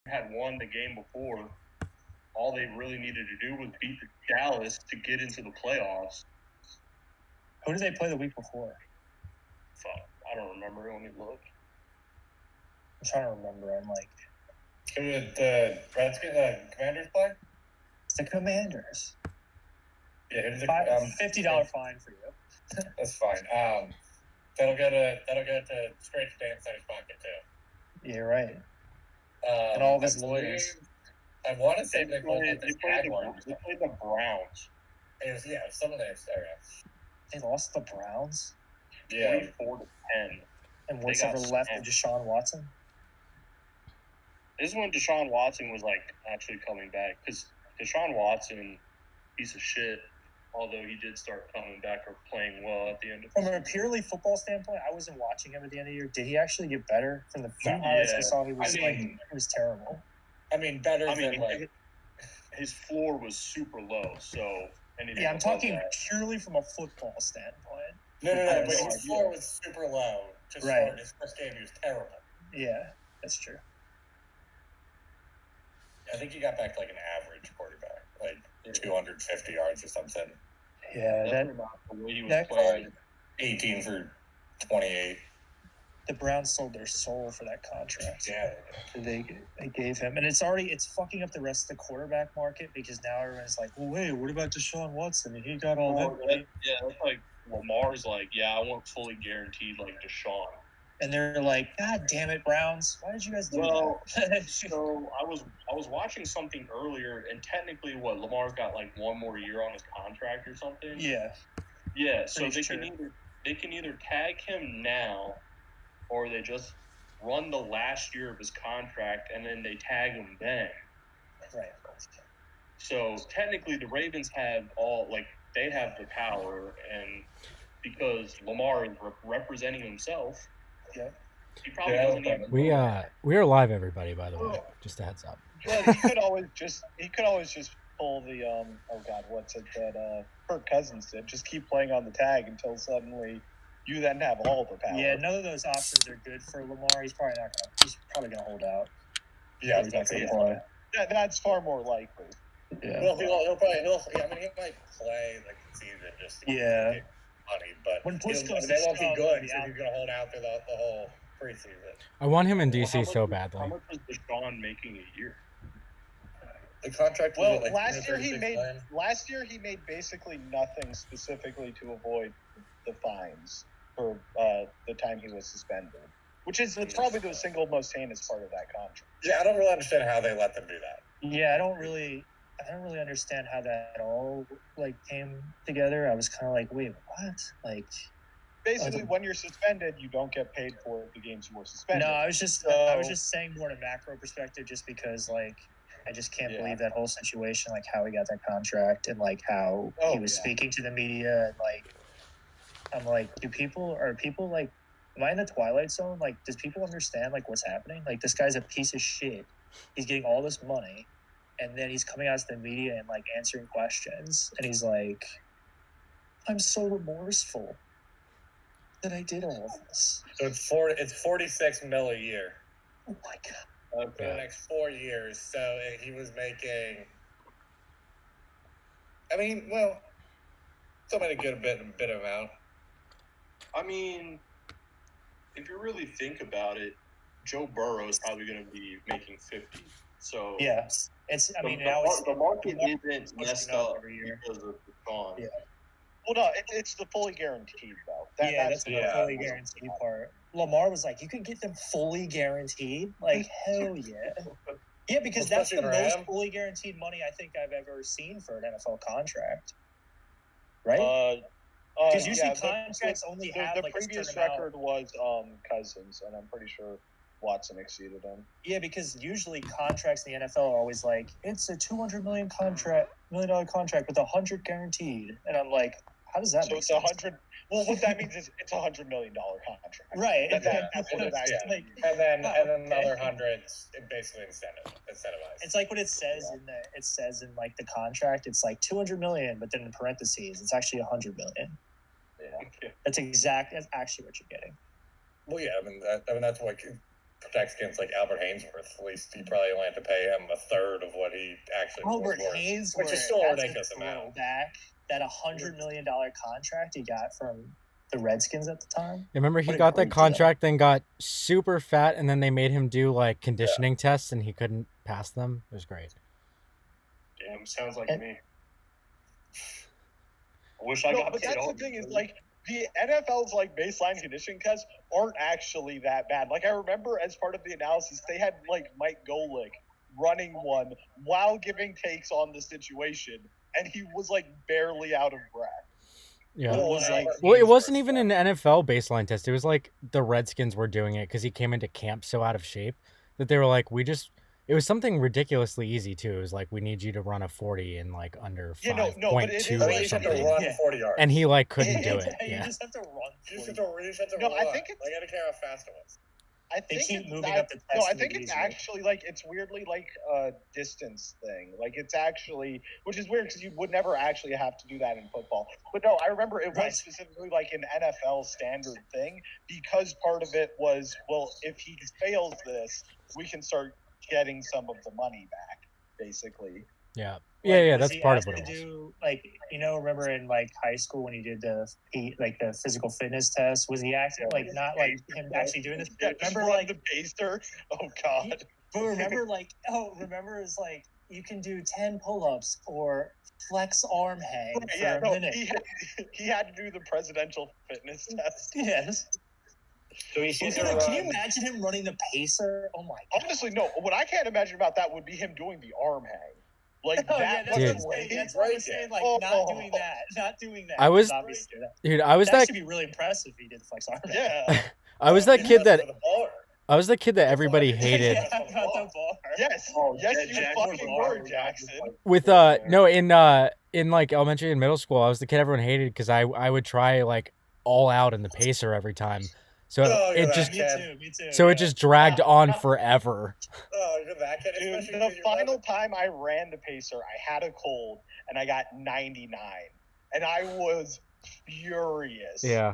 had won the game before, all they really needed to do was beat Dallas to get into the playoffs. Who did they play the week before? Fuck, I don't remember. Let me look. I'm trying to remember. I'm like, who did the Commanders play? It's the Commanders. Yeah, who did the $50 fine for you. That's fine. That'll go to straight to Dan Snyder's pocket too. You're right. And all of his lawyers. I want to say they played the Browns. It was, some of their areas. They lost the Browns? Yeah. 24-10. And what's ever left of Deshaun Watson? This is when Deshaun Watson was, actually coming back. Because Deshaun Watson, piece of shit, although he did start coming back or playing well at the end of the season. From a purely football standpoint, I wasn't watching him at the end of the year. Did he actually get better? From the few highlights I saw, he was terrible. Better than, his floor was super low, so... I'm talking purely from a football standpoint. No, but his floor was super low. Just for his first game, he was terrible. Yeah, that's true. I think he got back to, an average quarterback, 250 yards or something. Yeah, the way he was playing. 18 for 28. The Browns sold their soul for that contract. Yeah. They gave him. And it's fucking up the rest of the quarterback market because now everyone's like, well, wait, what about Deshaun Watson? And he got all that. Yeah, that's like Lamar's I want fully guaranteed Deshaun. And they're like, God damn it, Browns. Why did you guys do that? So I was watching something earlier, and technically Lamar's got one more year on his contract or something. Yeah. Yeah, so they can either tag him now, or they just run the last year of his contract and then they tag him then. Right. So technically the Ravens have they have the power, and because Lamar is representing himself, he probably doesn't even... We are live, everybody, by the way. Just a heads up. Well, he could always just pull the what's it that Kirk Cousins did? Just keep playing on the tag until suddenly you then have all the power. Yeah, none of those options are good for Lamar. He's probably gonna hold out. Yeah, that's far more likely. Yeah. Well, he'll probably he might play the season just to get money, but when push comes, they won't be good. So he's gonna hold out through the whole preseason. I want him in DC so badly. How much was Deshaun making a year? The contract. Well, last year he made basically nothing specifically to avoid the fines for the time he was suspended, which is probably the single most heinous part of that contract. Yeah, I don't really understand how they let them do that. Yeah, I don't really understand how that all came together. I was kind of like, wait, what? Basically, when you're suspended, you don't get paid for the games you were suspended. No, I was just saying more in a macro perspective, just because I just can't believe that whole situation, how he got that contract and how he was speaking to the media, and I'm like, are people am I in the Twilight Zone? Does people understand what's happening? This guy's a piece of shit. He's getting all this money, and then he's coming out to the media and answering questions, and he's like, I'm so remorseful that I did all of this. So it's $46 million a year. Oh my God. For the next 4 years. So he was making, still made a good bit amount. If you really think about it, Joe Burrow is probably going to be making 50. So yeah, the market isn't messed up because of Deshaun. Yeah. Well, no, it's the fully guaranteed though. That's the fully guaranteed part. Lamar was like, you can get them fully guaranteed. Hell yeah. Yeah, because that's the most fully guaranteed money I think I've ever seen for an NFL contract. Right? Because usually contracts only have the previous record was Cousins, and I'm pretty sure Watson exceeded him. Yeah, because usually contracts in the NFL are always it's a $200 million contract with $100 guaranteed, and I'm like, how does that? So it's $100. Well, what that means is it's $100 million contract, right? That's what it actually. And then another 100 basically incentivized. It's what it says in the contract. It's $200 million, but then in parentheses, it's actually $100 million. Yeah, that's actually what you're getting. Well, yeah, that's what protects against like Albert Hainsworth. At least you probably only have to pay him a third of what he actually Albert was worth, Hainsworth, which is still a that's ridiculous amount. Back that $100 million contract he got from the Redskins at the time. Remember, he What a got that great contract, then got super fat, and then they made him do like conditioning tests, and he couldn't pass them. It was great. Damn, sounds like And- me. I wish I No, got but paid that's the off. thing is like the NFL's like baseline conditioning tests aren't actually that bad. Like I remember as part of the analysis, they had like Mike Golick running one while giving takes on the situation, and he was like barely out of breath. Yeah. It was like Well, it wasn't even an NFL baseline test. It was like the Redskins were doing it because he came into camp so out of shape that they were like, it was something ridiculously easy too. It was like, we need you to run a 40 in like under 5.2 Yeah, no, but it is I or mean, you like- just have to something. run Yeah. 40 yards. And he like couldn't do it. You Yeah. just have to run. You just 40. have to No, I run. think it's- Like, I don't care how fast it was. I They think keep it's moving not- up the No, test I think it's easier. actually like it's weirdly like a distance thing. Like it's actually, which is weird because you would never actually have to do that in football. But no, I remember it Right. was specifically like an NFL standard thing because part of it was, well, if he fails this, we can start getting some of the money back, basically. Yeah. Like, Yeah. was That's he part of asked what it to was. do, like, remember in like high school when he did the physical fitness test? Was he actually like not like him actually doing this? Yeah, just Remember run like, the pacer. Oh God. but remember like, remember it's like you can do 10 pull-ups or flex arm hang for Yeah, a no, minute. he had to do the presidential fitness test. Yes. So he's Can you imagine him running the pacer? Oh my god. Honestly, no. What I can't imagine about that would be him doing the arm hang. Like Oh, yeah, that that's was what Dude. I'm saying. way- That's what I'm saying. Like, not doing that. Not doing that. I was- Obviously, that Dude, I was would that actually be really impressive if he did the flex arm. Yeah. I was that kid that For the bar. I was the kid that everybody hated Yeah, about the bar. Yes. Oh, yes, yeah, you Jackson fucking Bar were, was Jackson. with no in like elementary and middle school. I was the kid everyone hated because I would try like all out in the pacer every time. So Oh, you're it that just kid. Me too. so yeah. it just dragged on forever. Oh, you're that kid. Dude, Especially the when you're final like- time I ran the pacer, I had a cold and I got 99, and I was furious. Yeah.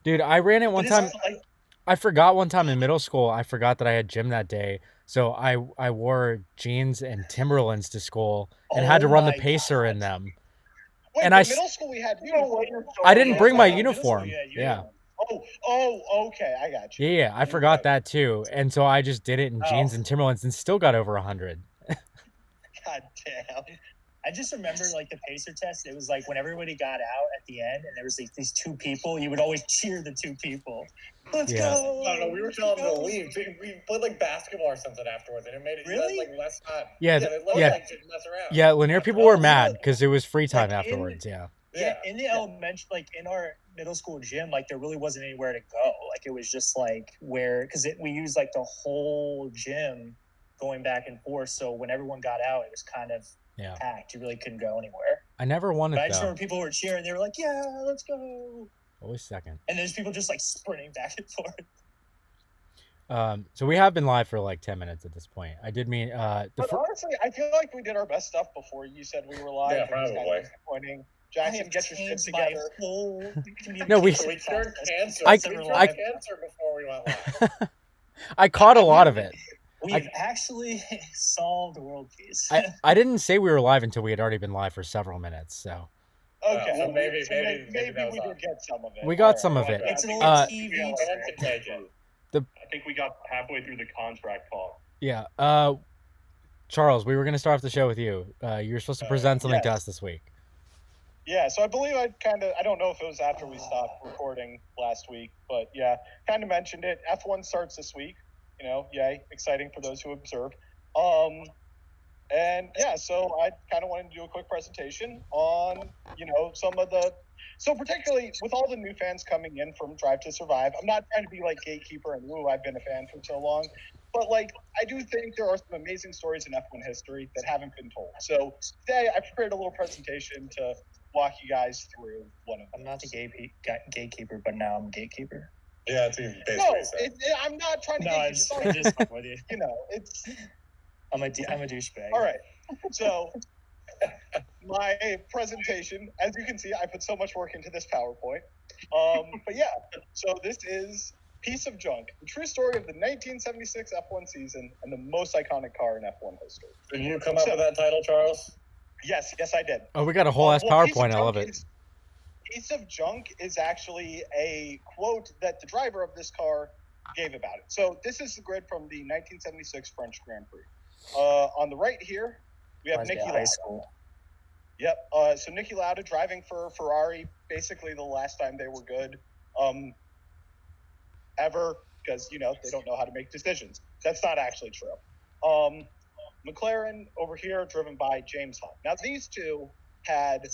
Dude, I ran it one But it's time. just like, I forgot one time in middle school. I forgot that I had gym that day. So I wore jeans and Timberlands to school and had to Oh run the my pacer God. in them. wait, And but I s- middle school we had uniforms. I didn't bring my Yeah, middle school, uniform. you Yeah. had Oh, okay, I got you. Yeah, I forgot that too. And so I just did it in jeans Oh. and Timberlands and still got over 100. God damn. I just remember like the pacer test. It was like when everybody got out at the end, and there was like, these two people. You would always cheer the two people. Let's Yeah. go. I don't know. We were telling them to leave. We played like basketball or something afterwards, and it made it Really? like less time. Yeah, they let us, yeah. like, just mess around. Yeah, Lanier people Oh, were yeah. mad because it was free time Like, in- afterwards. Yeah. Yeah, in the elementary, like in our middle school gym, like there really wasn't anywhere to go. Like it was just like because we used like the whole gym going back and forth. So when everyone got out, it was kind of Yeah. packed. You really couldn't go anywhere. I never won But I it just though. remember people were cheering. They were like, "Yeah, let's go!" Always second. And there's people just like sprinting back and forth. So we have been live for like 10 minutes at this point. I did mean But honestly, I feel like we did our best stuff before you said we were live. Yeah, It was kind of probably. disappointing. I Jackson, have get your shit changed my together. whole No, we- So we cured cancer. I- we cured I- cancer before we went live. I caught a lot of it. We've actually solved world peace. I didn't say we were live until we had already been live for several minutes. So Okay, so maybe maybe that was we off. did get some of it. we got Alright. some of it. It's an old Uh, TV Someone trick. can take it. I think we got halfway through the contract talk. Yeah. Charles, we were going to start off the show with you. You were supposed to present something to yes. us this week. Yeah, so I believe I don't know if it was after we stopped recording last week, but yeah, kind of mentioned it. F1 starts this week, yay, exciting for those who observe. And yeah, so I kind of wanted to do a quick presentation on, some of so particularly with all the new fans coming in from Drive to Survive, I'm not trying to be like gatekeeper and woo, I've been a fan for so long, but like, I do think there are some amazing stories in F1 history that haven't been told. So today I prepared a little presentation to walk you guys through one of them. I'm not the gatekeeper, but now I'm gatekeeper. Yeah, it's even basically No, so. I'm not trying to No, get I you. just, Just, I just fuck with you. it's I'm a douchebag. all right. So my presentation, as you can see, I put so much work into this PowerPoint. But yeah, so this is Piece of junk. The true story of the 1976 F1 season and the most iconic car in F1 history. Did you come up with that title, Charles? Yes, I did. Oh, we got a whole ass PowerPoint. I love it. Piece of junk is actually a quote that the driver of this car gave about it. So this is the grid from the 1976 French Grand Prix. On the right here, we have Niki Lauda. Yep. So Niki Lauda driving for Ferrari, basically the last time they were good. Ever, because they don't know how to make decisions. That's not actually true. McLaren over here, driven by James Hunt. Now these two had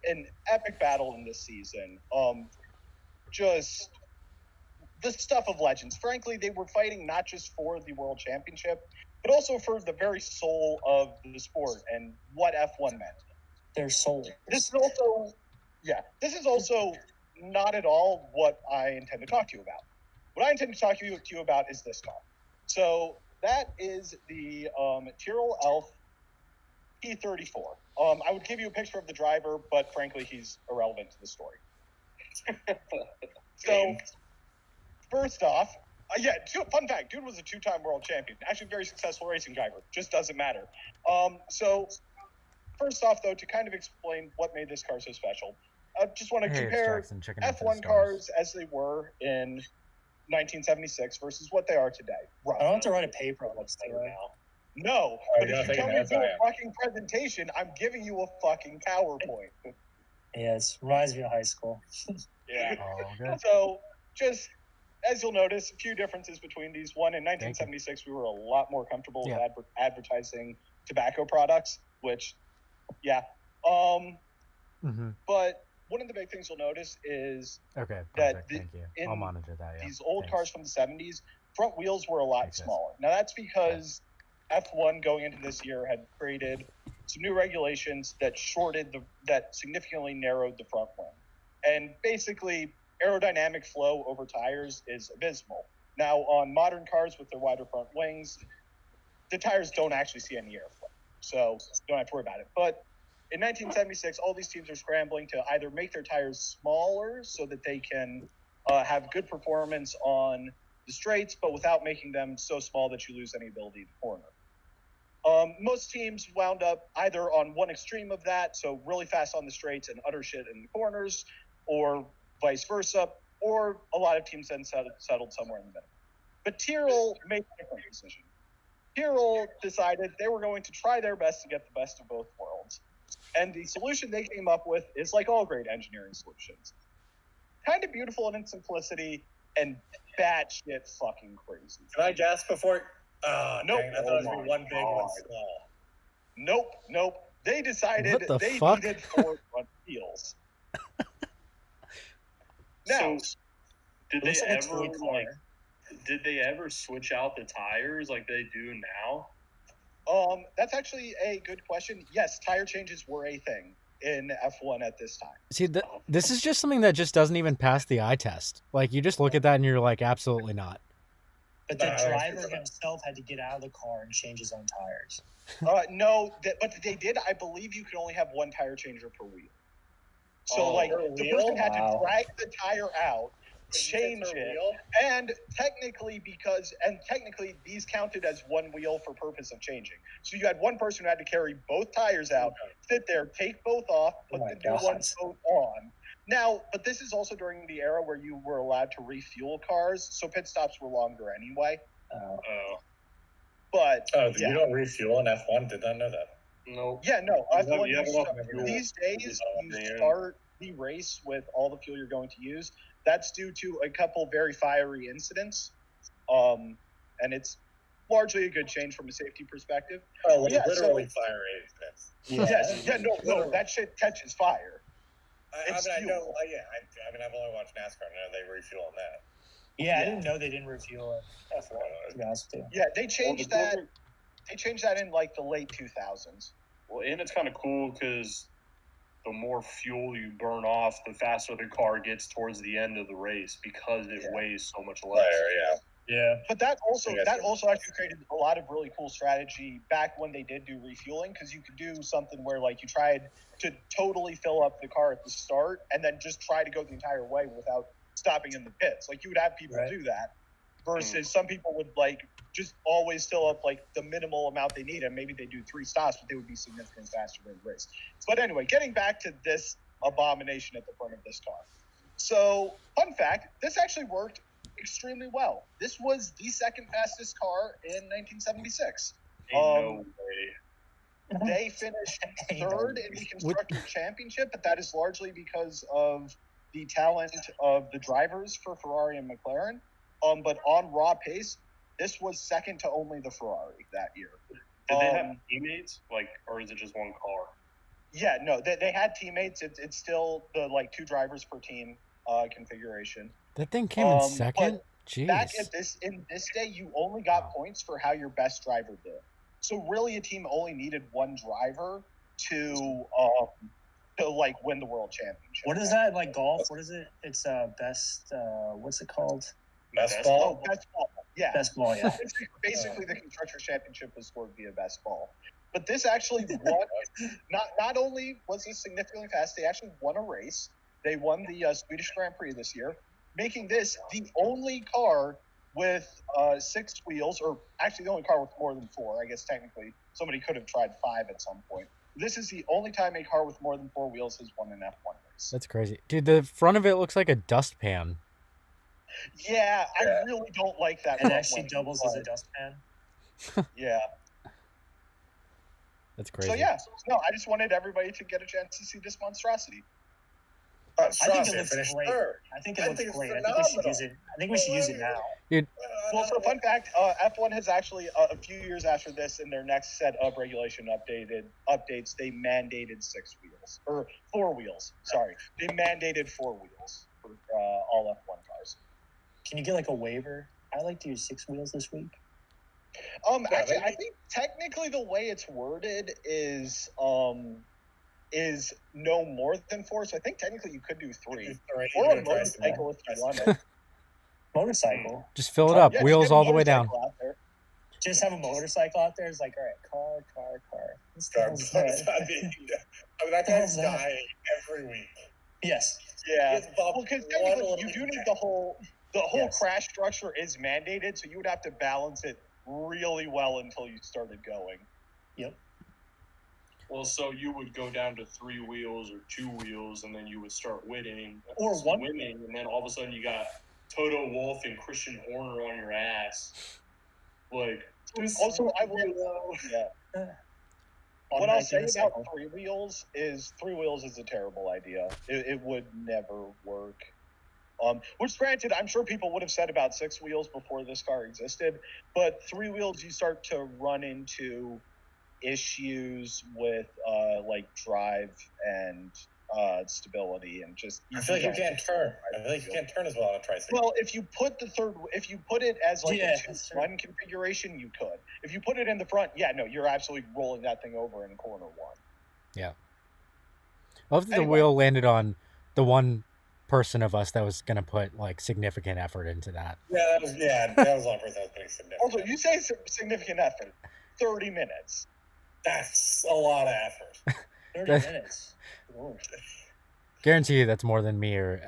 an epic battle in this season. Just the stuff of legends. Frankly, they were fighting not just for the world championship, but also for the very soul of the sport and what F1 meant. Their soul. This is also not at all what I intend to talk to you about. What I intend to talk to you about is this car. So that is the Tyrrell Elf P34. I would give you a picture of the driver, but frankly, he's irrelevant to the story. So, first off, fun fact, dude was a 2-time world champion. Actually, a very successful racing driver. Just doesn't matter. So, first off, though, to kind of explain what made this car so special, I just want to compare F1 cars as they were in 1976 versus what they are today. Right. I don't have to write a paper on this thing now. No, but if you tell me to do a fucking presentation, I'm giving you a fucking PowerPoint. Yes, reminds me of high school. Yeah. Oh, good. So, just as you'll notice, a few differences between these. One, in 1976, we were a lot more comfortable with advertising tobacco products, which, But one of the big things you'll notice is that thank you. I'll monitor that. Yeah. These old cars from the 70s, front wheels were a lot smaller. Now, that's because F1 going into this year had created some new regulations that significantly narrowed the front wing. And basically, aerodynamic flow over tires is abysmal. Now, on modern cars with their wider front wings, the tires don't actually see any airflow. So you don't have to worry about it. But in 1976, all these teams are scrambling to either make their tires smaller so that they can have good performance on the straights, but without making them so small that you lose any ability to corner. Most teams wound up either on one extreme of that, so really fast on the straights and utter shit in the corners, or vice versa, or a lot of teams then settled somewhere in the middle. But Tyrrell made a different decision. Tyrrell decided they were going to try their best to get the best of both worlds. And the solution they came up with is like all great engineering solutions. Kind of beautiful in its simplicity and batshit fucking crazy. Can I guess before? Nope. Dang, I thought it was going to be one big, one small. Nope. They decided they needed 4 front wheels. Now, so, did they ever switch out the tires like they do now? That's actually a good question. Yes, tire changes were a thing in F1 at this time. See, this is just something that just doesn't even pass the eye test. Like, you just look at that and you're like, absolutely not. But the driver himself had to get out of the car and change his own tires. No, but they did. I believe you can only have 1 tire changer per wheel. So, the person had to drag the tire out, change it, and technically these counted as 1 wheel for purpose of changing. So you had one person who had to carry both tires out, sit there, take both off, put the new ones both on. Now, but this is also during the era where you were allowed to refuel cars, so pit stops were longer anyway. But you don't refuel in F1? Did not know that. No. Yeah, no. F1 these days you start the race with all the fuel you're going to use. That's due to a couple very fiery incidents, and it's largely a good change from a safety perspective. Literally fiery incidents. No, that shit catches fire. I know. I've only watched NASCAR. I know they refuel on that. Yeah, I didn't know they didn't refuel in F1. To be honest with you. Yeah, they changed that. They changed that in like the late 2000s. Well, and it's kind of cool because the more fuel you burn off, the faster the car gets towards the end of the race because it weighs so much less. Yeah. But that also actually created a lot of really cool strategy back when they did do refueling, because you could do something where like you tried to totally fill up the car at the start and then just try to go the entire way without stopping in the pits. Like you would have people Right. do that, versus some people would like just always fill up like the minimal amount they need, and maybe they do 3 stops, but they would be significantly faster than the race. But anyway, getting back to this abomination at the front of this car. So, fun fact, this actually worked extremely well. This was the second fastest car in 1976. Ain't no way. They finished third in the Constructors' Championship, but that is largely because of the talent of the drivers for Ferrari and McLaren. But on raw pace, this was second to only the Ferrari that year. Did they have teammates, like, or is it just one car? Yeah, no, they had teammates. It's still the like 2 drivers per team configuration. That thing came in second. Jeez. Back in this day, you only got points for how your best driver did. So really, a team only needed 1 driver to like win the world championship. What is that like golf? What is it? It's best. What's it called? Best ball. Best ball. Yeah. Best ball. Yeah. It's basically, the Constructors' Championship was scored via best ball. But this actually won. Not only was this significantly fast, they actually won a race. They won the Swedish Grand Prix this year, making this the only car with 6 wheels, or actually the only car with more than 4. I guess technically somebody could have tried 5 at some point. This is the only time a car with more than 4 wheels has won an F1 race. That's crazy. Dude, the front of it looks like a dustpan. Yeah, I really don't like that. It actually doubles as a dustpan. Yeah. That's crazy. So yeah, no, I just wanted everybody to get a chance to see this monstrosity. I think it looks finished great. third. I think it I looks think it's great. I think we should phenomenal. use it. I think we should use it now. Well, so fun fact, F1 has actually, a few years after this, in their next set of regulation updates, they mandated 6 wheels. Or 4 wheels, sorry. They mandated 4 wheels for all F1 cars. Can you get like a waiver? I like to use 6 wheels this week. Actually, I think technically the way it's worded is no more than 4, so I think technically you could do 3. Or a motorcycle if you want it. Motorcycle. Just fill it up. Yeah, Wheels just get a all the way down. motorcycle out there. Just have a motorcycle out there. It's like, all right, car. This thing's I good. mean, that guy's dying every week. Yes. Yeah. It's about Well, because one technically little you do need check. the whole Yes. crash structure is mandated, so you would have to balance it really well until you started going. Yep. Well, so you would go down to 3 wheels or 2 wheels, and then you would start winning, and then all of a sudden you got Toto Wolff and Christian Horner on your ass. Like, Also, I will. Yeah. What I'll say about 3 wheels is 3 wheels is a terrible idea. It would never work. Which, granted, I'm sure people would have said about 6 wheels before this car existed, but 3 wheels you start to run into issues with like drive and stability and just. I feel like you can't turn. I feel like you can't turn as well on a tricycle. Well, if you put it as like Yeah, a 2-1 configuration, you could. If you put it in the front, you're absolutely rolling that thing over in corner 1. Yeah. I love that the Anyway. wheel landed on the one person of us that was going to put like significant effort into that. That was one person that was putting significant. Also, you say significant effort. 30 minutes. That's a lot of effort. 30 minutes. Lord. Guarantee you that's more than me or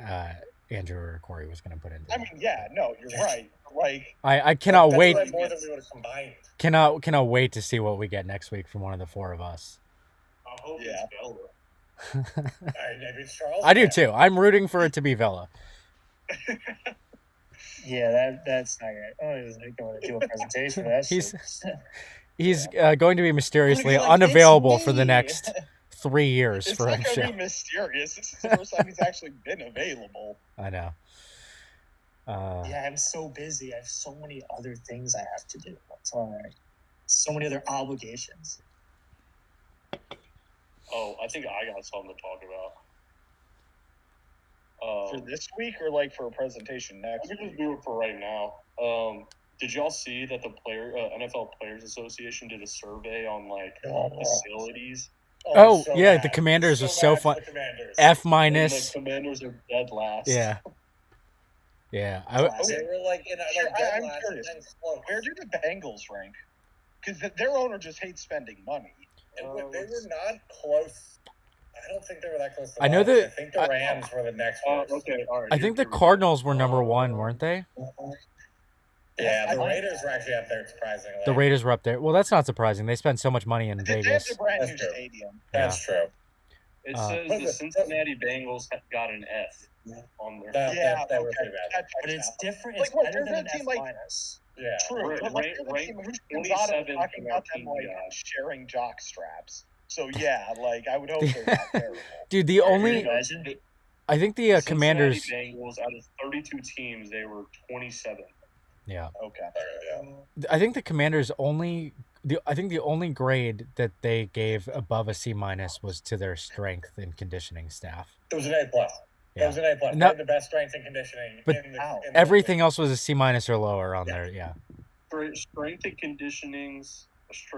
Andrew or Corey was going to put into I it. mean, no, you're right. Like, I cannot That's wait. like more than we would have combined. Cannot wait to see what we get next week from one of the 4 of us. I hope Yeah. it's Bella. Maybe it's Charles. I do too. I'm rooting for it to be Vela. Yeah, that's not right. Oh, he's like going to do a presentation. That's He's going to be mysteriously Like, unavailable it's for the me. next 3 years it's for not a going to show. be mysterious. This is the first time he's actually been available. I know. Yeah, I'm so busy. I have so many other things I have to do. That's all right. So many other obligations. Oh, I think I got something to talk about. For this week or like for a presentation I next could just week? do it for right now. Did y'all see that the NFL Players Association did a survey on like facilities? Oh, so yeah, bad. the Commanders was so bad for fun. the Commanders. F And minus. the Commanders are dead last. Yeah. Yeah. They were like in Sure, dead I'm last curious. and then close. Where do the Bengals rank? Because their owner just hates spending money. And they were not close I don't think they were that close to I know launch. that- I think the Rams were the next worst. Okay, all right. I think the Cardinals were number one, weren't they? Yeah, the Raiders were actually up there, surprisingly. The Raiders were up there. Well, that's not surprising. They spent so much money in They have Vegas. the brand That's new true. stadium. That's true. It Uh, says the Cincinnati Bengals got an F on there. That was pretty bad. That But checks it's out. different. Like, It's look, better there's than a an F team like- minus. Yeah. True, Rank- but like rank- there's a rank team who's 27 talking about them in like our team sharing jock straps. So yeah, like I would hope they're not terrible. Dude, the Can you only imagine? I think the Cincinnati Commanders. Bengals, out of 32 teams, they were 27. Yeah, Okay. Yeah. I think the Commanders only. I think the only grade that they gave above a C minus was to their strength and conditioning staff. It was an A plus. Yeah. It was an A plus. And They that- had the best strength and conditioning. But in the Everything else was a C minus or lower on Yeah. there. Yeah. Strength and conditionings,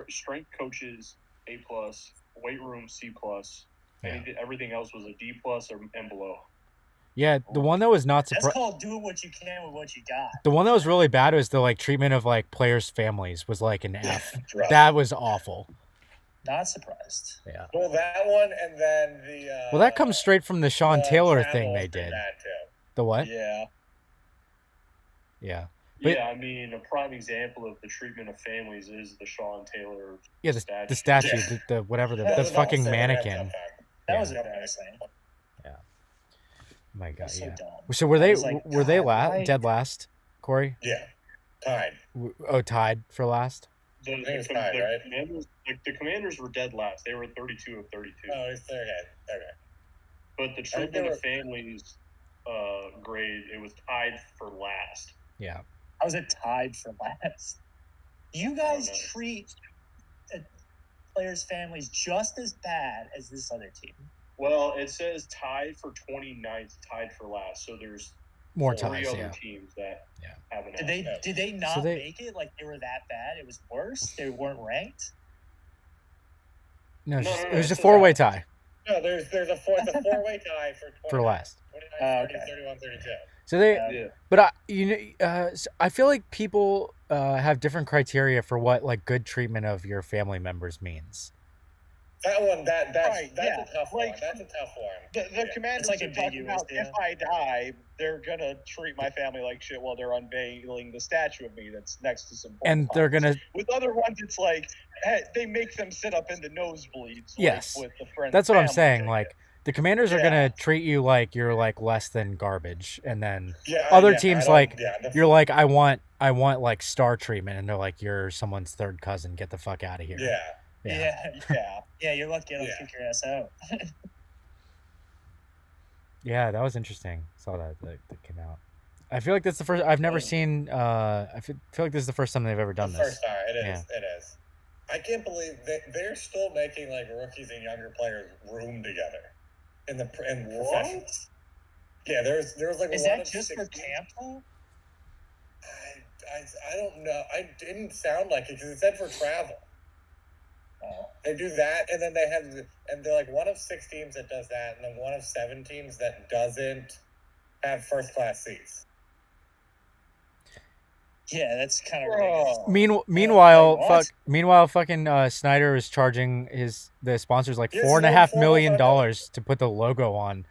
strength coaches A plus, weight room C plus. Yeah. Everything else was a D plus and below. Yeah, the one that was not That's surprised. called doing what you can with what you got. The one that was really bad was the like treatment of like players' families was like an F. Rough. That was awful. Not surprised. Yeah. Well, that one, and then the. Well, that comes straight from the Sean Taylor thing travel they was pretty did. bad, too. The what? Yeah. Yeah. But- Yeah, I mean, a prime example of the treatment of families is the Sean Taylor. Yeah, the statue, the whatever, the That was fucking also a mannequin. tough time. That Yeah. was embarrassing. My God, That's so yeah. dumb. So were I they was like, were they God, why- dead last, Corey? Yeah. Tied. Oh, tied for last. The, think it's tied, right? Commanders, the Commanders were dead last. They were 32 of 32. Oh, it's okay. Okay. But the think treatment they of were- families grade, it was tied for last. Yeah. How was it tied for last? You guys know. treat players' families just as bad as this other team. Well, it says tied for 29th, tied for last. So there's More three ties. other Yeah. teams that Yeah. have an Did F. they Yeah. did they not So they- make it like they were that bad? It was worse. They weren't ranked. No, No, no, it was no, a four-way tie No, there's a four-way tie for 29, for last. 29, Oh, 30, okay. 31, 32. So they, Yeah. but I feel like people have different criteria for what like good treatment of your family members means. That one, that's Right, a yeah. tough one. Like, That's a tough one. The Yeah. Commanders It's like are talking ambiguous, about yeah. if I die, they're gonna treat my family like shit while they're unveiling the statue of me that's next to some. And they're gonna, With other ones, it's like they make them sit up in the nosebleeds. Yes. Like, with the friends. that's what I'm family saying. ticket. Like the Commanders are Yeah. gonna treat you like you're like less than garbage, and then Yeah. Other yeah, teams, I don't- like, yeah, the- you're like, I want like star treatment, and they're like, you're someone's third cousin. Get the fuck out of here. Yeah. Yeah. yeah. Yeah, you're lucky I don't Yeah. kick your ass out. Yeah, that was interesting. Saw that came out. I feel like that's the first. I've never seen. I feel like this is the first time they've ever done The this. first time. It is. Yeah. It is. I can't believe they're still making like rookies and younger players room together in profession. Yeah, there was like Is one that of just for 16 camp though? I don't know. I didn't sound like it because it said for travel. Oh. They do that, and then and they're like one of 6 teams that does that, and then one of 7 teams that doesn't have first class seats. Yeah, that's kind of Bro. ridiculous. Meanwhile, Wait, what? meanwhile, fucking Snyder is charging the sponsors like Yes, $4.5 no, million $4.5 to put the logo on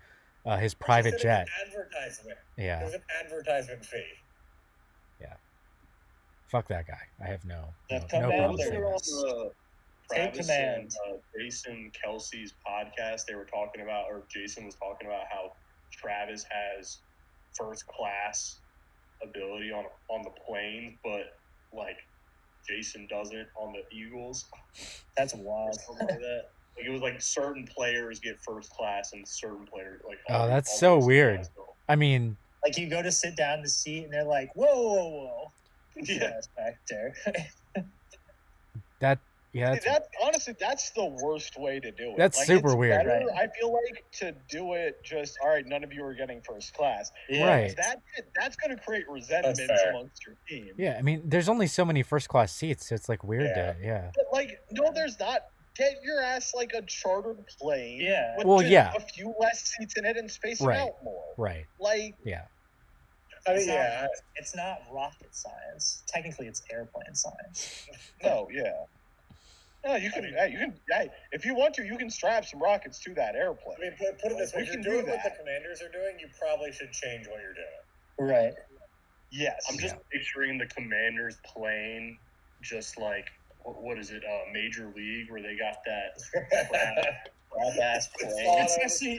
his private It's jet. an advertisement. Yeah, There's an advertisement fee. fuck that guy. I have no The no command problem Wasn't saying it on that. the Take Travis command. and Jason Kelsey's podcast? They were talking about, or Jason was talking about how Travis has first class ability on the plane, but like Jason doesn't on the Eagles. That's Or wild. something like that. Like it was like certain players get first class and certain players like. Oh, all- that's all so those weird. guys don't. I mean, Like you go to sit down in the seat and they're like, whoa. Get your Yeah. ass back there. That's the worst way to do it. That's Like, super it's weird. better, Right. I feel like to do it just all right. None of you are getting first class. Yeah. Right. That's going to create resentment fair. amongst your team. yeah. I mean, there's only so many first class seats. So it's like weird Yeah. to yeah. But like, no, there's not. Get your ass like a chartered plane. Yeah. With Well, just yeah. a few less seats in it and space it Right. out more. Right. Like, Yeah. I mean, It's not- yeah. It's not rocket science. Technically, it's airplane science. no, yeah. No, you can. Hey, if you want to, you can strap some rockets to that airplane. I mean, put it this way: if you're doing what the Commanders are doing, you probably should change what you're doing. Right. Yes. I'm just picturing the Commanders plane, just like what is it? Major League, where they got that crap ass plane. That's actually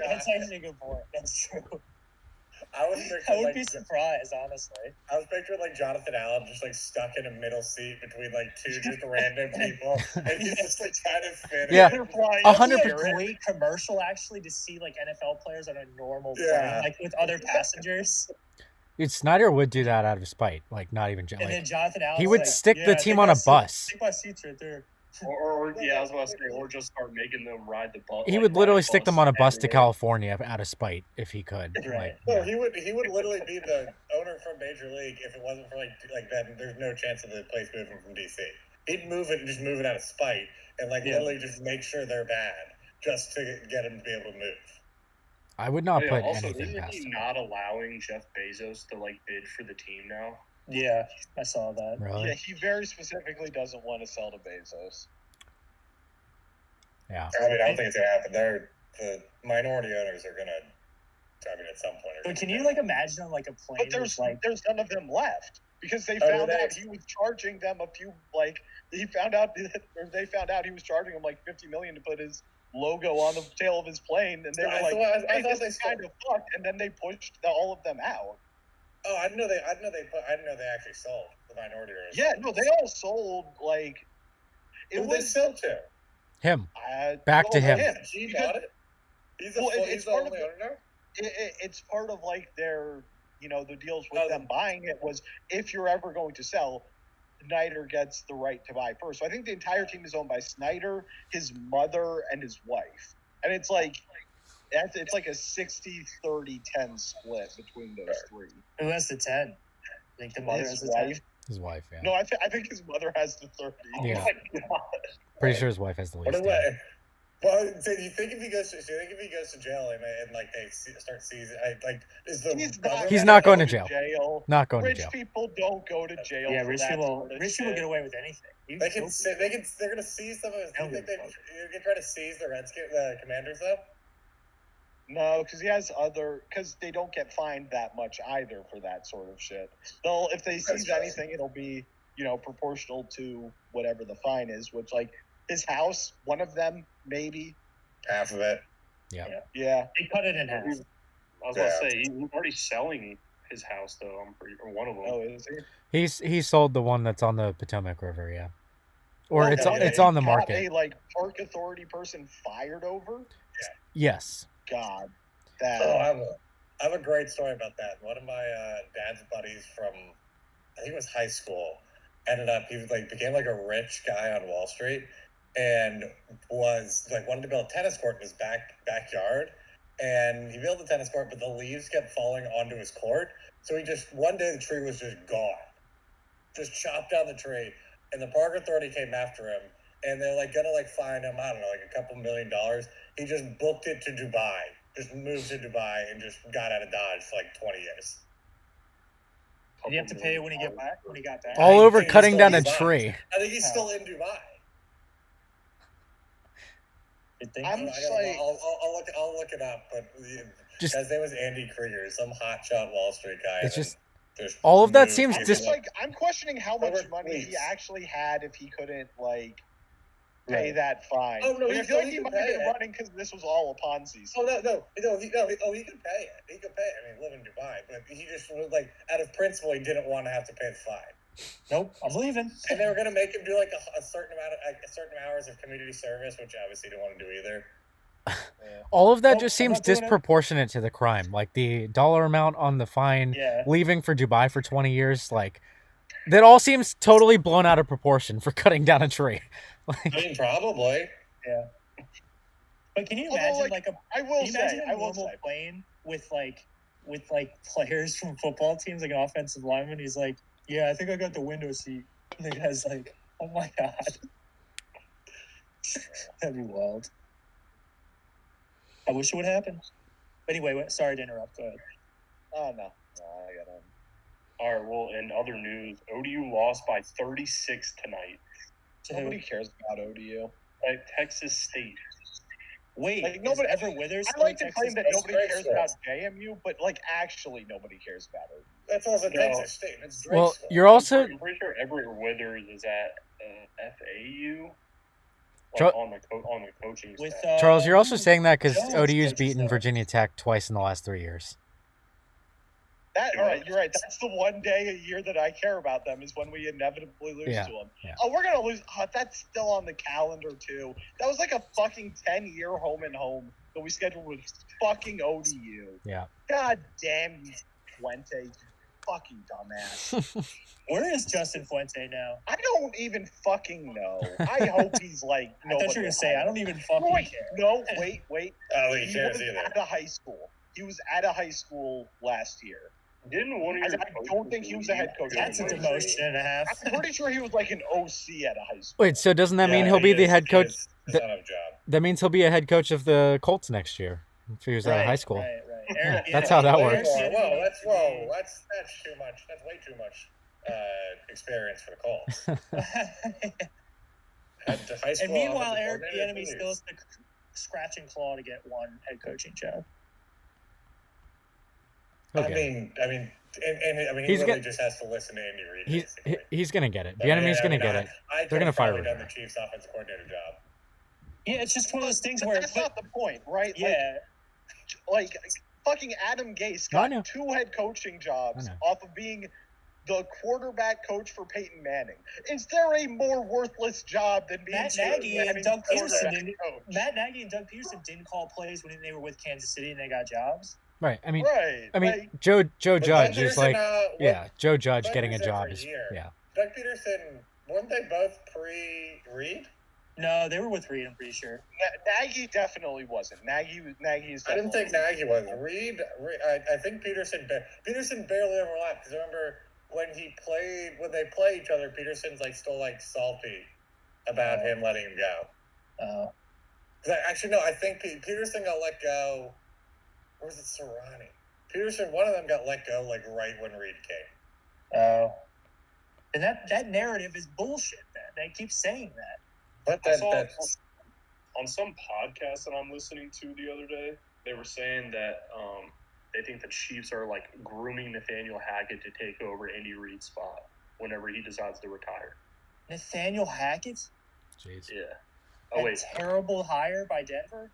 a good point. That's true. I would be surprised, honestly. I was picturing like Jonathan Allen just like stuck in a middle seat between like two just random people, and he's just like trying to fit. Yeah, 100%. Great commercial actually to see like NFL players on a normal plane, like with other passengers. Dude, Snyder would do that out of spite, like not even. And then Jonathan Allen. He would stick the team on a bus. Take my seats right there. Or I was about to say, or just start making them ride the bus. He would literally stick them on a bus to California out of spite if he could. Right. He would literally be the owner from Major League if it wasn't for like that. There's no chance of the place moving from DC. He'd move it and just move it out of spite and like literally just make sure they're bad just to get him to be able to move. I would not put also, anything past isn't he him. not allowing Jeff Bezos to like bid for the team now? Yeah, I saw that. Really? Yeah, he very specifically doesn't want to sell to Bezos. Yeah. I mean, I don't think it's gonna happen. The minority owners are gonna. I mean, at some point. But can you like imagine on like a plane? But there's none of them left because they found out he was charging them they found out he was charging them like $50 million to put his logo on the tail of his plane, and they were "Hey, this is kind of fucked," and then they pushed all of them out. Oh, I didn't know they actually sold the minority owners. Yeah, no, they all sold like. Who they sell to? Him. Back to him. He bought it. He's the only owner. It's part of like their, the deals with them buying it was if you're ever going to sell, Snyder gets the right to buy first. So I think the entire team is owned by Snyder, his mother, and his wife, and it's like a 60-30-10 split between those three. Who has the 10? I think the mother has the 10. His wife, yeah. No, I think his mother has the 30. Yeah. Pretty sure his wife has the least. Well, do you think if he goes to jail and like they start seizing, he's not going to jail. Not going to jail. Rich people don't go to jail. Yeah, rich people get away with anything. They're gonna seize some of his. Do you think they're trying to seize the Commanders though? No, because they don't get fined that much either for that sort of shit. If they seize anything, it'll be, proportional to whatever the fine is, which like his house, one of them, maybe. Half of it. Yeah. They cut it in half. I was about to say, he's already selling his house though, or one of them. Oh, is he? He sold the one that's on the Potomac River, yeah. Or it's on the market. A park authority person fired over? Yes. God. I have a great story about that. One of my dad's buddies from, I think it was high school, became like a rich guy on Wall Street, and was like wanted to build a tennis court in his backyard, and he built the tennis court, but the leaves kept falling onto his court, so one day the tree was just gone, just chopped down the tree, and the park authority came after him, and they're gonna fine him, I don't know, a couple $1 million. He just booked it to Dubai, just moved to Dubai, and just got out of Dodge for 20 years. Did you have to pay it when he got back? All over cutting down a tree. I think he's still in Dubai. I'm just I'll look it up, but his name was Andy Krieger, some hotshot Wall Street guy. It's just all of that seems I'm questioning how much money he actually had if he couldn't pay that fine. Oh no, I feel like he might have been running because this was all a Ponzi scheme. Oh no, he could pay it. He could pay it. I mean, live in Dubai, but he just was out of principle, he didn't want to have to pay the fine. Nope, I'm leaving. And they were going to make him do a certain hours of community service, which obviously he didn't want to do either. All of that just seems disproportionate to the crime. Like the dollar amount on the fine, leaving for Dubai for 20 years, that all seems totally blown out of proportion for cutting down a tree. I mean, probably. Yeah. But can you imagine I will say a normal plane with players from football teams, like an offensive lineman? He's like, yeah, I think I got the window seat. And the guy's like, oh my God. That'd be wild. I wish it would happen. Anyway, sorry to interrupt. Go ahead. Oh, no. I got on. All right, well, in other news, ODU lost by 36 tonight. Nobody cares about ODU. Like Texas State. Wait, like nobody ever Withers? I like to Texas claim that State? nobody cares about JMU, but like actually nobody cares about it. That's also No. Texas State. It's Drake Well, school. you're also I'm pretty sure Everett Withers is at FAU. Char- On the coaching With staff. Charles. You're also saying that because Jones ODU's coaches beaten there. Virginia Tech twice in the last 3 years. All right, you're right. That's the one day a year that I care about them is when we inevitably lose Yeah, to them. yeah. Oh, we're gonna lose. That's still on the calendar too. That was like a fucking 10-year home and home that we scheduled with fucking ODU. Yeah. God damn you, Fuente, you fucking dumbass. Where is Justin Fuente now? I don't even fucking know. I hope he's like. I thought you were gonna say I don't even fucking Wait, care. no, wait. Oh, he He cares was either. at a high school. He was at a high school last year. Didn't one of your I don't think he was a head coach. That's a demotion and a half. I'm pretty sure he was like an OC at a high school. Wait, so doesn't that mean Yeah, he'll be he the is- head he coach? is- He's on a job. That means he'll be a head coach of the Colts next year if he was out of high school. Right. Yeah, that's how that works. Whoa, that's too much. That's way too much experience for the Colts. At the high school And meanwhile, offensive Eric coordinator, Bieniemy still has to scratch and claw to get one head coaching job. Okay. I mean, he He's really get- just has to listen to Andy Reid. He's gonna get it. I mean, Bieniemy's gonna get it. They're gonna fire him. him. The Chiefs' offensive coordinator job. Yeah, it's just one of those things But where that's not the point, right? yeah, Like fucking Adam Gase No, I got know. 2 head coaching jobs I know. off of being the quarterback coach for Peyton Manning. Is there a more worthless job than being Matt Peyton Nagy and Manning's Doug Peterson quarterback didn't- coach? Matt Nagy and Doug Peterson didn't call plays when they were with Kansas City and they got jobs. Right. I mean, Right. I mean, Joe Judge is Peterson, like, what- yeah, Joe Judge Doug getting a was there job for a is, year. yeah. Doug Peterson, weren't they both pre-Reid? No, they were with Reed, I'm pretty sure. Nagy definitely wasn't. Nagy is. I didn't think definitely- Nagy was. Reid, I think Peterson barely overlapped. Because I remember when they play each other, Peterson's like still like salty about him letting him go. Actually, no, I think Peterson got let go. Or was it Sirianni? Peterson, one of them got let go like right when Reid came. And that narrative is bullshit. They keep saying that. But I saw that's on some podcast that I'm listening to the other day, they were saying that they think the Chiefs are like grooming Nathaniel Hackett to take over Andy Reid's spot whenever he decides to retire. Nathaniel Hackett? Jeez. Yeah. Oh A wait, terrible hire by Denver?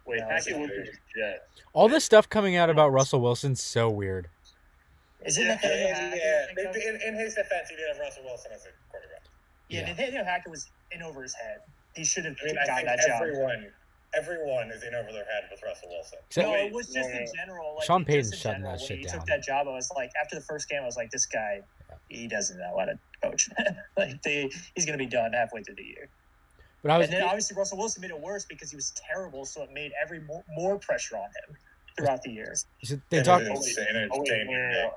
wait, No, Hackett it's went to the Jets. All this stuff coming out about Russell Wilson's so weird. Is it Yeah, Nathaniel Hackett? in his defense, he did have Russell Wilson as a quarterback. Yeah, Yeah. Nathaniel Hackett was in over his head. He should have I mean, I gotten think that job. everyone is in over their head with Russell Wilson. Except- No, wait, it was just no, in no. general. Like, Sean just Payton's in shutting general, that when shit he down. took that job, I was like, after the first game, I was like, this guy, he doesn't know how to coach. He's going to be done halfway through the year. But I was And then obviously Russell Wilson made it worse because he was terrible, so it made more pressure on him throughout the year. they talk. It was insane. Oh, wait, no.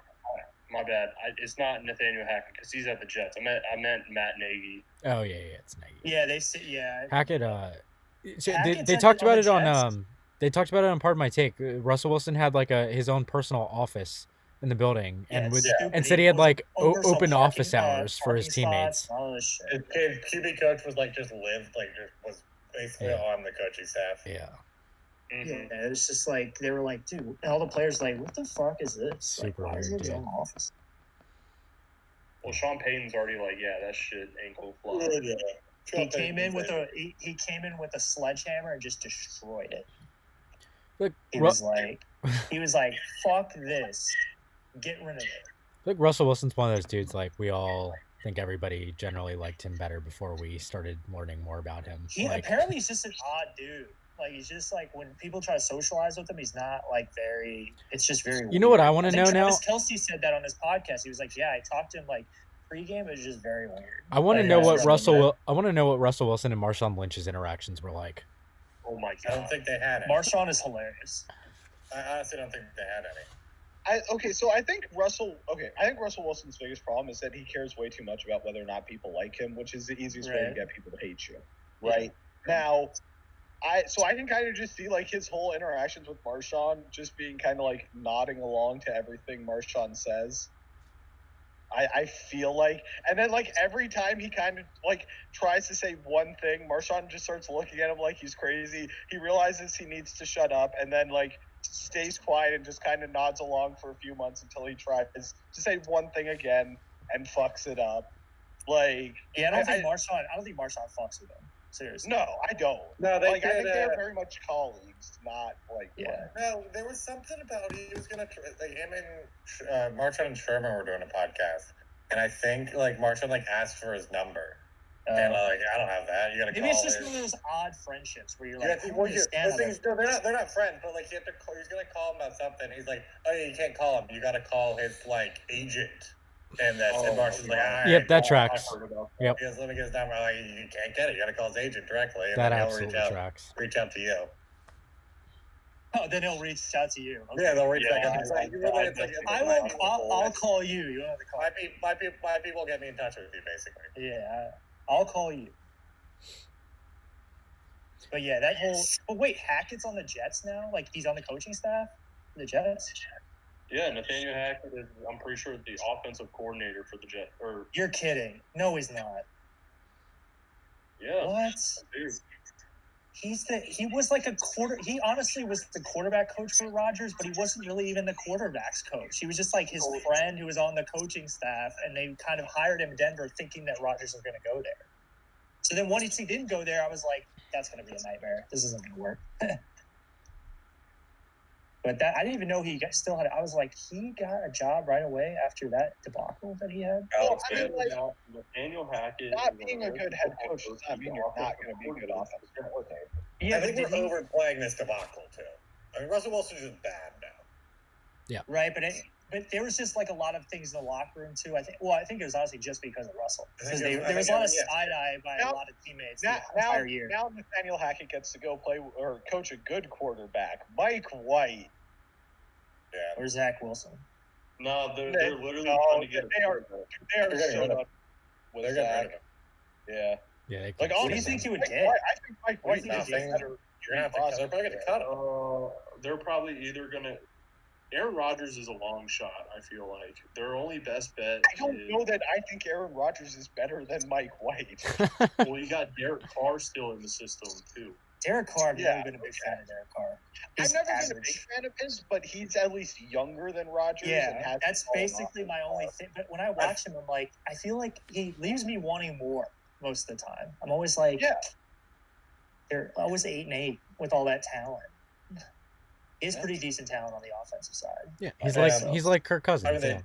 My bad. It's not Nathaniel Hackett because he's at the Jets. I meant Matt Nagy. Oh yeah, it's Nagy. Yeah, they say, yeah. Hackett. Hackett They said talked on about the it on Jets. They talked about it on Part of My Take. Russell Wilson had like his own personal office in the building, Yeah, and it's with stupid. and said he had like Over some open parking- office hours for his parking spots teammates. and all this shit. His QB coach was like just was basically Yeah. on the coaching staff. Yeah, Mm-hmm. Yeah, it's just like they were like, dude, and all the players were like, what the fuck is this? Super like, why is he in weird, his dude. own office? Well, Sean Payton's already like, yeah, that shit ankle flop. He came in with a sledgehammer and just destroyed it. look, He was like, fuck this, get rid of it. look, Russell Wilson's one of those dudes. Like we all think everybody generally liked him better before we started learning more about him. He Like, apparently he's just an odd dude. Like he's just like when people try to socialize with him, he's not like very. It's just very. You know what weird. I wanna think know now? Travis Kelce said that on his podcast. He was like, "Yeah, I talked to him like pregame. It was just very weird." I want to Like, know yeah, what yeah. I want to know what Russell Wilson and Marshawn Lynch's interactions were like. Oh my I god. don't think they had it. Marshawn is hilarious. I honestly don't think they had any. I think Russell Wilson's biggest problem is that he cares way too much about whether or not people like him, which is the easiest way to Right. get people to hate you. Right now, I can kind of just see like his whole interactions with Marshawn just being kind of like nodding along to everything Marshawn says. I feel like, and then like every time he kind of like tries to say one thing, Marshawn just starts looking at him like he's crazy. He realizes he needs to shut up, and then like stays quiet and just kind of nods along for a few months until he tries to say one thing again and fucks it up. Like, yeah, I don't think Marshawn fucks with him. Seriously. No, I don't. No, they like, did, I think they're very much colleagues, not like. Yeah. No, there was something about he was gonna like him and Marshawn and Sherman were doing a podcast, and I think like Marshawn like asked for his number, and like I don't have that. You gotta. Maybe call it's just his... one of those odd friendships where you're like, they're not friends, but like he was gonna call him about something. He's like, oh yeah, you can't call him. You gotta call his like agent. And that's and Marshawn's like, all right, yep, that tracks. Yep. He goes, let me get his number. Like, you can't get it. You got to call his agent directly. And That then absolutely tracks. Reach out to you. Oh, then he'll reach out to you. Okay. Yeah, they'll reach back out. I'll call you. You don't have to call. My people get me in touch with you, basically. Yeah, I'll call you. But yeah, that whole. But wait, Hackett's on the Jets now. Like he's on the coaching staff for the Jets. Yeah, Nathaniel Hackett is, I'm pretty sure, the offensive coordinator for the Jets. You're kidding. No, he's not. Yeah. What? Dude. He was like a he honestly was the quarterback coach for Rodgers, but he wasn't really even the quarterback's coach. He was just like his friend who was on the coaching staff, and they kind of hired him in Denver thinking that Rodgers was going to go there. So then once he didn't go there, I was like, that's going to be a nightmare. This isn't going to work. But that I didn't even know he still had. I was like, he got a job right away after that debacle that he had. Oh, I mean, like, Nathaniel Hackett. Not being a good head coach does not mean you're not going to be a good offensive coordinator. Yeah, I think we're overplaying this debacle too. I mean, Russell Wilson's just bad now. Yeah. Right, but there was just like a lot of things in the locker room too. I think it was honestly just because of Russell, because there was a lot of side eye by a lot of teammates the entire year. Now Nathaniel Hackett gets to go play or coach a good quarterback, Mike White. Yeah. Or Zach Wilson. No, they're literally trying to get they are so up with Zach. Yeah. Yeah. Like, what do you think he would get? I think Mike White is better. They're probably going to cut him. They're probably either going to. Aaron Rodgers is a long shot, I feel like. Their only best bet I don't know that I think Aaron Rodgers is better than Mike White. Well, you got Derek Carr still in the system, too. Derek Carr, I've never been a big fan of Derek Carr. I've never been a big fan of his, but he's at least younger than Rodgers. Yeah, and that's basically my only thing. But when I watch him, I'm like, I feel like he leaves me wanting more most of the time. I'm always like, they're always 8-8 with all that talent. He has pretty decent talent on the offensive side. Yeah, he's like Kirk Cousins. Yeah.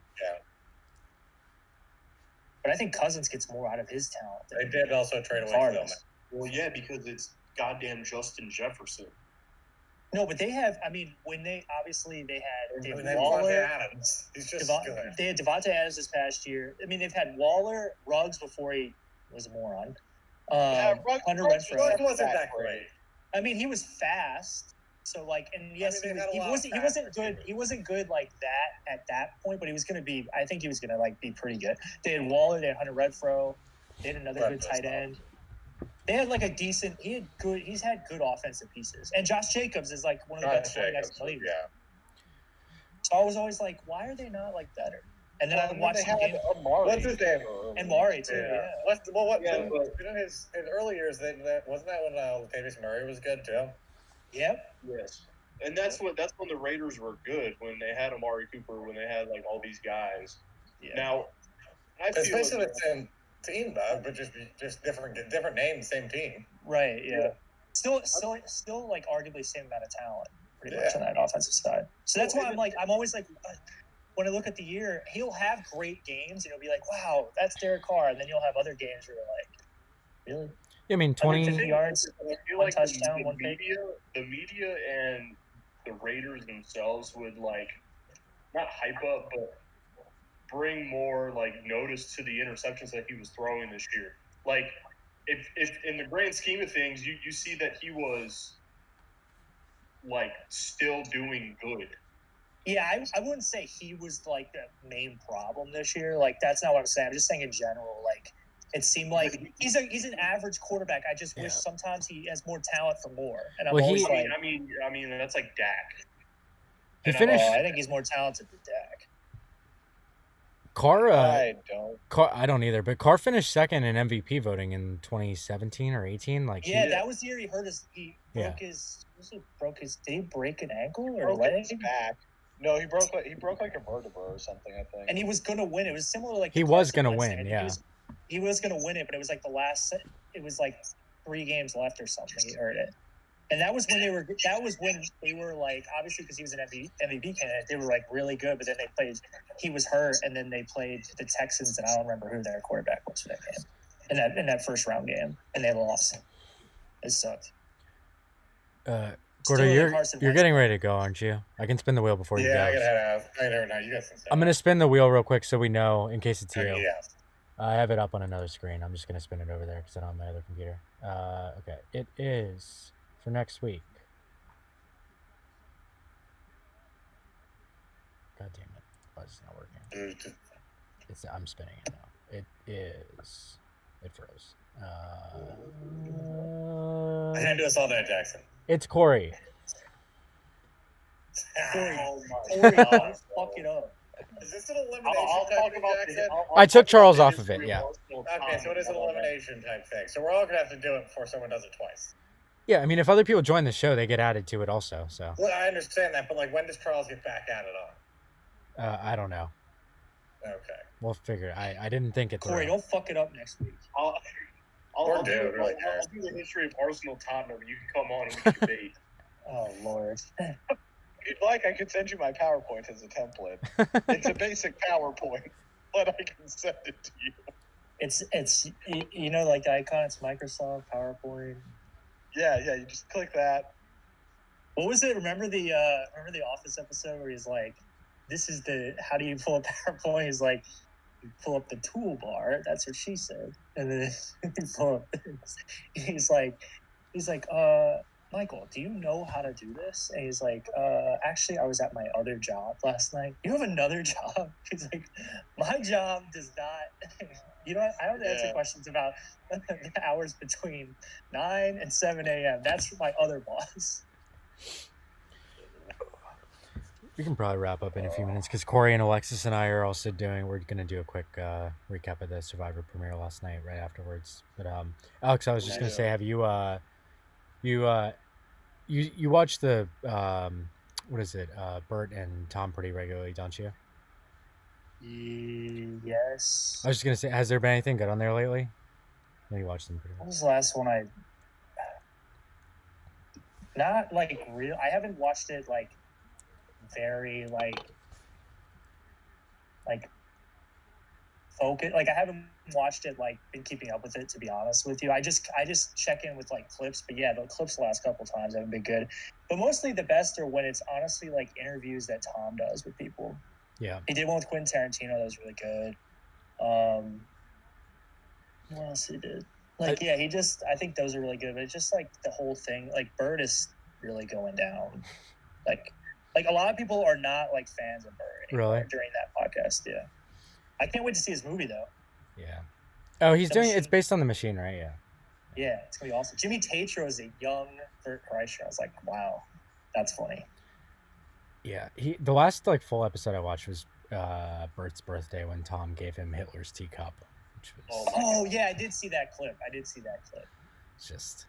But I think Cousins gets more out of his talent. They did also trade away from him. Well, yeah, because it's goddamn Justin Jefferson. No, but they have. I mean, when they had Waller, Adams. He's just good. They had Devontae Adams this past year. I mean, they've had Waller, Ruggs before he was a moron. Hunter Renfrow. Ruggs wasn't that great. I mean, he was fast. So like, and yes, he wasn't good. He wasn't good like that at that point, but he was going to be. I think he was going to like be pretty good. They had Waller. They had Hunter Renfrow. They had another good tight end. They had like a decent. He's had good offensive pieces, and Josh Jacobs is like one of the best quarterbacks in the league. Yeah. So I was always like, why are they not like better? And then I watched the game. What's his name? And Maury too. Yeah. In his early years, wasn't that when Latavius Murray was good too? Yep. Yes. And that's when the Raiders were good, when they had Amari Cooper, when they had like all these guys. Yeah. Now, I feel especially the same team though, but just different name, same team. Right. Yeah. Still like arguably same amount of talent, pretty much on that offensive side. So that's why I'm always like, when I look at the year, he'll have great games, and you'll be like, wow, that's Derek Carr, and then you'll have other games where you're like, really? I mean, 20 yards, I feel one like touchdown, the media and the Raiders themselves would like not hype up, but bring more like notice to the interceptions that he was throwing this year. Like, if in the grand scheme of things, you see that he was like still doing good. Yeah, I wouldn't say he was like the main problem this year. Like, that's not what I'm saying. I'm just saying in general, like. It seemed like he's an average quarterback. I just wish sometimes he has more talent for more. And I'm always like, I mean, that's like Dak. He finished. I think he's more talented than Dak. Carr, I don't. I don't either, but Carr finished second in MVP voting in 2017 or 18. Like, yeah, that was the year he hurt his. He broke his. Did he break an ankle or broke leg? His back. No, he broke like a vertebra or something, I think. And he was gonna win. It was similar like he was gonna win. Yeah, he was gonna win it, but it was like the last. It was like 3 games left or something. He hurt it. And that was when they were. That was when they were like, obviously because he was an MVP candidate, they were like really good. But then they played. He was hurt, and then they played the Texans, and I don't remember who their quarterback was for that game. In that first round game, and they lost. It sucked. Gordo, you're getting ready to go, aren't you? I can spin the wheel before you go. Yeah, I gotta head out. I never know. You guys can I'm gonna spin the wheel real quick so we know in case it's you. Yeah. I have it up on another screen. I'm just gonna spin it over there because I don't have my other computer. Okay, it is for next week. God damn it! Oh, it's not working. I'm spinning it now. It is. It froze. I didn't do us all there, Jackson. It's Corey. Corey, fuck it up. Is this an elimination I'll type talk thing, about Jackson? I took Charles off of it, yeah. Okay, so it is an elimination type thing. So we're all gonna have to do it before someone does it twice. Yeah, I mean, if other people join the show, they get added to it also. So. Well, I understand that, but like, when does Charles get back added on? I don't know. Okay. We'll figure it. I didn't think it through. Corey, don't fuck it up next week. I'll do the history of Arsenal Tottenham. You can come on and we can debate. Oh Lord. If you'd like, I could send you my PowerPoint as a template. It's a basic PowerPoint, but I can send it to you. It's you know, like the icon. It's Microsoft PowerPoint. Yeah. You just click that. What was it? Remember the Office episode where he's like, "This is the how do you pull a PowerPoint?" He's like, "You pull up the toolbar." That's what she said. And then you pull up. He's like, Michael, do you know how to do this? And he's like, actually, I was at my other job last night. You have another job? He's like, my job does not. You know, I don't answer questions about the hours between 9 and 7 a.m. That's for my other boss. We can probably wrap up in a few minutes because Corey and Alexis and I are also we're going to do a quick recap of the Survivor premiere last night right afterwards. But Alex, I was just going to say, have you watch the what is it? Bert and Tom pretty regularly, don't you? Yes. I was just going to say, has there been anything good on there lately? No, you watched them pretty What well. was the last one I... Not, like, real... I haven't watched it, like, very, like focus. Like, I haven't watched it, like, been keeping up with it, to be honest with you. I just check in with, like, clips. But, yeah, the clips the last couple times haven't been good. But mostly the best are when it's honestly, like, interviews that Tom does with people. Yeah. He did one with Quentin Tarantino that was really good. What else he did? Like, yeah, I think those are really good. But it's just, like, the whole thing. Like, Bird is really going down. Like a lot of people are not, like, fans of Bird anymore during that podcast, yeah. I can't wait to see his movie, though. Yeah. Oh, it's based on The Machine, right? Yeah. Yeah, it's going to be awesome. Jimmy Tatro is a young Bert Kreischer. I was like, wow, that's funny. Yeah, the last like full episode I watched was Bert's birthday when Tom gave him Hitler's teacup. Which was, yeah, I did see that clip. It's just.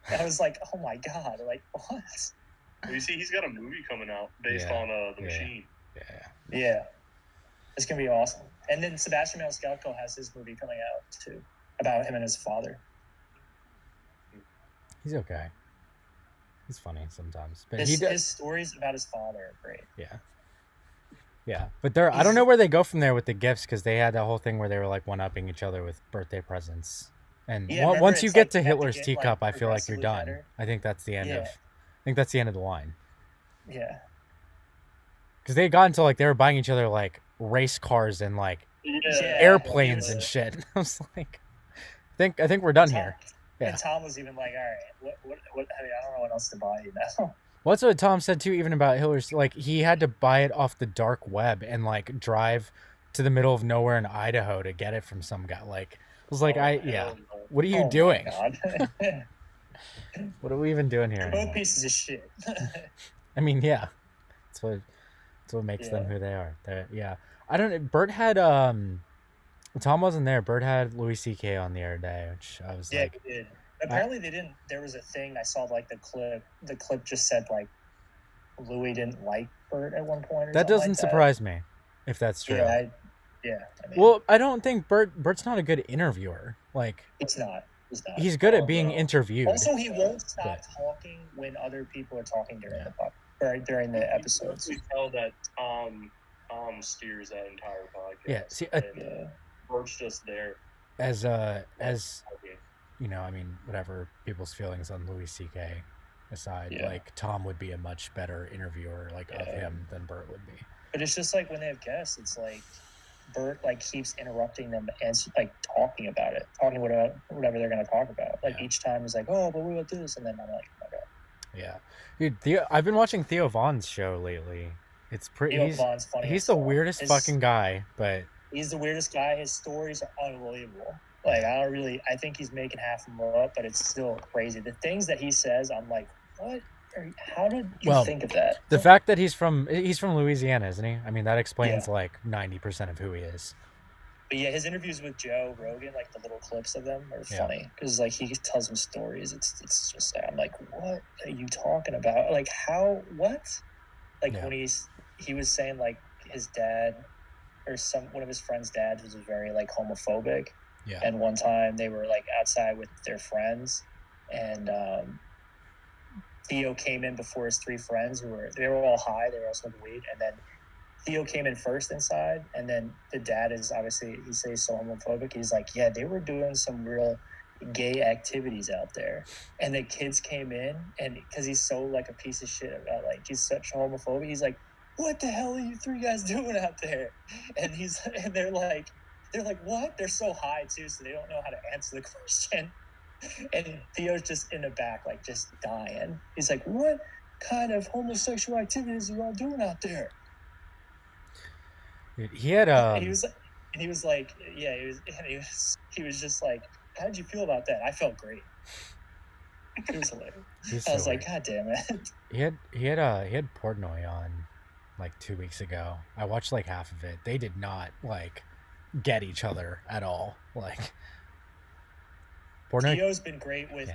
I was like, oh my god, like what? Well, you see, he's got a movie coming out based on The Machine. Yeah, it's gonna be awesome. And then Sebastian Maniscalco has his movie coming out too about him and his father. He's okay. He's funny sometimes, but his stories about his father are great. Yeah, but I don't know where they go from there with the gifts because they had that whole thing where they were like one-upping each other with birthday presents. And once you get to Hitler's teacup, I feel like you're done. Better. I think that's the end of. I think that's the end of the line. Yeah. Because they got into like they were buying each other like race cars and like airplanes and shit. I was like, I think we're done here. Yeah. And Tom was even like, all right, what I mean, I don't know what else to buy you now. Well, that's what Tom said too, even about Hitler's. Like, he had to buy it off the dark web and like drive to the middle of nowhere in Idaho to get it from some guy. Like, I was like, what are you doing? What are we even doing here? Both pieces of shit. I mean, yeah, that's what makes them who they are. I don't know. Bert had Tom wasn't there. Bert had Louis C.K. on the other day, which I was like, he did. Apparently they didn't. There was a thing I saw, like the clip just said like Louis didn't like Bert at one point. Or that doesn't like surprise me, if that's true. Yeah, well, I don't think Bert's not a good interviewer. Like, he's not. He's good at being interviewed. Also, he won't stop talking when other people are talking during the episodes. You tell that Tom steers that entire podcast. Yeah, see, Bert's just there. As you know, I mean, whatever people's feelings on Louis C.K. aside, like Tom would be a much better interviewer, like of him than Bert would be. But it's just like when they have guests, it's like Bert like keeps interrupting them and like talking about whatever they're gonna talk about. Like each time he's like, "Oh, but what about this?" And then I'm like, "Okay." Yeah, dude, I've been watching Theo Vaughn's show lately. It's pretty. Theo Vaughn's funny. He's the weirdest fucking guy, but he's the weirdest guy. His stories are unbelievable. Like I think he's making half of them up, but it's still crazy. The things that he says, I'm like, what? How did you think of that? The fact that he's from Louisiana, isn't he? I mean, that explains like 90% of who he is. But yeah, his interviews with Joe Rogan, like the little clips of them, are funny because like he tells them stories. It's just I'm like, what are you talking about? Like how? What? Like when he was saying like his dad or one of his friends' dads was very like homophobic. Yeah. And one time they were like outside with their friends, and Theo came in before his three friends they were all high. They were all smoking weed, and then Theo came in first inside, and then the dad is obviously he says so homophobic. He's like, yeah, they were doing some real gay activities out there, and the kids came in, and because he's so like a piece of shit about like he's such homophobic, he's like, what the hell are you three guys doing out there? And they're like, what? They're so high too, so they don't know how to answer the question. And Theo's just in the back, like just dying. He's like, what kind of homosexual activities are you all doing out there? Dude, he had he was like, yeah, he was just like, how did you feel about that? I felt great. It was hilarious. I was like, God damn it. He had Portnoy on like 2 weeks ago. I watched like half of it. They did not like get each other at all. Like Portnoy. Theo's been great with.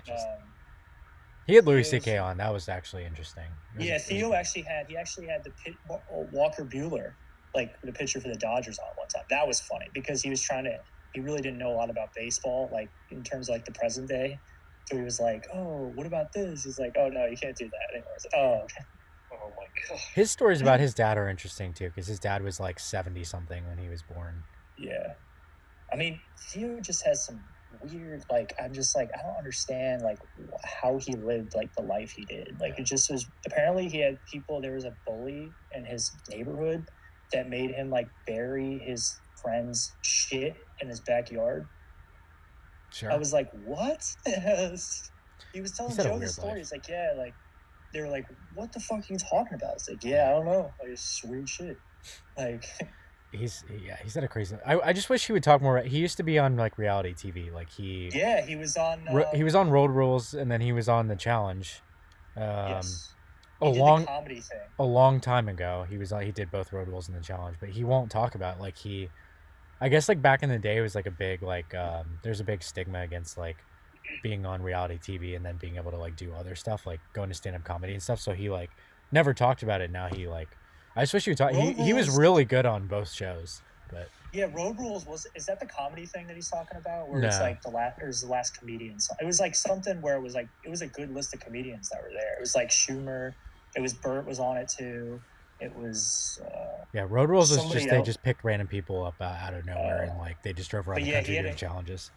He had Louis C.K. on. That was actually interesting. Theo actually had the Walker Buehler, like the pitcher for the Dodgers, on one time. That was funny because he really didn't know a lot about baseball, like in terms of like the present day. So he was like, "Oh, what about this?" He's like, "Oh no, you can't do that anymore." Like, oh, okay. Oh my god. His stories about his dad are interesting too, because his dad was like 70 something when he was born. Yeah, I mean, Theo just has some weird, like, I'm just like, I don't understand like how he lived like the life he did. Like it just was, apparently he had people, there was a bully in his neighborhood that made him like bury his friend's shit in his backyard. Sure. I was like, what? He was telling Joe the story. He's like, yeah, like they were like, what the fuck are you talking about? It's like, yeah, I don't know, like it's weird shit. Like he's had a crazy. I just wish he would talk more. He used to be on like reality TV. Like he was on. He was on Road Rules, and then he was on The Challenge. Yes. A comedy thing. A long time ago, he did both Road Rules and The Challenge, but he won't talk about like I guess like back in the day it was like a big like there's a big stigma against like being on reality TV and then being able to like do other stuff like going to stand-up comedy and stuff. So he like never talked about it. Now he like. I just wish he would talk. He was really good on both shows, but yeah, Road Rules is that the comedy thing that he's talking about, where it's like the last comedian song? It was like something where it was a good list of comedians that were there. It was like Schumer, it was Bert was on it too. It was Road Rules was just they just picked random people up out of nowhere and like they just drove around the country doing challenges.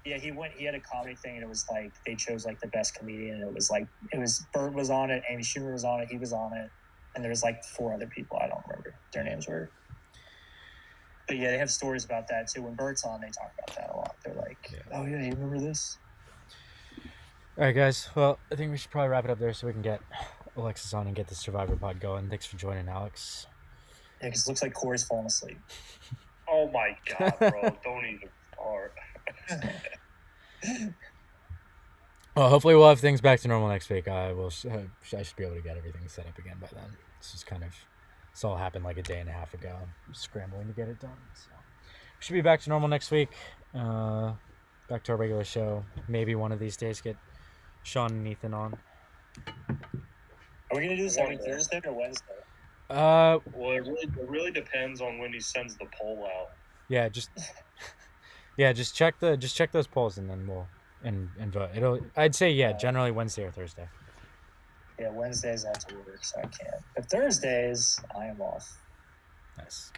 Yeah, he had a comedy thing and it was like they chose like the best comedian and it was Bert was on it, Amy Schumer was on it, he was on it. And there was like 4 other people. I don't remember their names were. But yeah, they have stories about that too. When Bert's on, they talk about that a lot. They're like, oh yeah, you remember this? All right, guys. Well, I think we should probably wrap it up there so we can get Alexis on and get the Survivor pod going. Thanks for joining, Alex. Yeah, because it looks like Corey's falling asleep. Oh my god, bro. Don't even start. Well, hopefully we'll have things back to normal next week. I should be able to get everything set up again by then. This is kind of This all happened like a day and a half ago. I'm scrambling to get it done. So we should be back to normal next week. Back to our regular show. Maybe one of these days get Sean and Ethan on. Are we gonna do this every Thursday or Wednesday? Well, it really depends on when he sends the poll out. Yeah, just check those polls and then we'll and vote. I'd say generally Wednesday or Thursday. Yeah, Wednesdays I have to work, so I can't. But Thursdays I am off. Nice.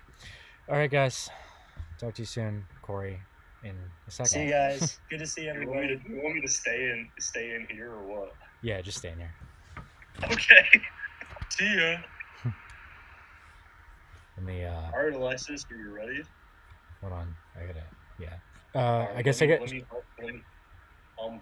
All right, guys. Talk to you soon, Corey. In a second. See you guys. Good to see everybody. You want me to stay in here or what? Yeah, just stay in here. Okay. See ya. Let me. All right, Alexis, are you ready? Hold on. I gotta. Yeah. I guess I get. Let me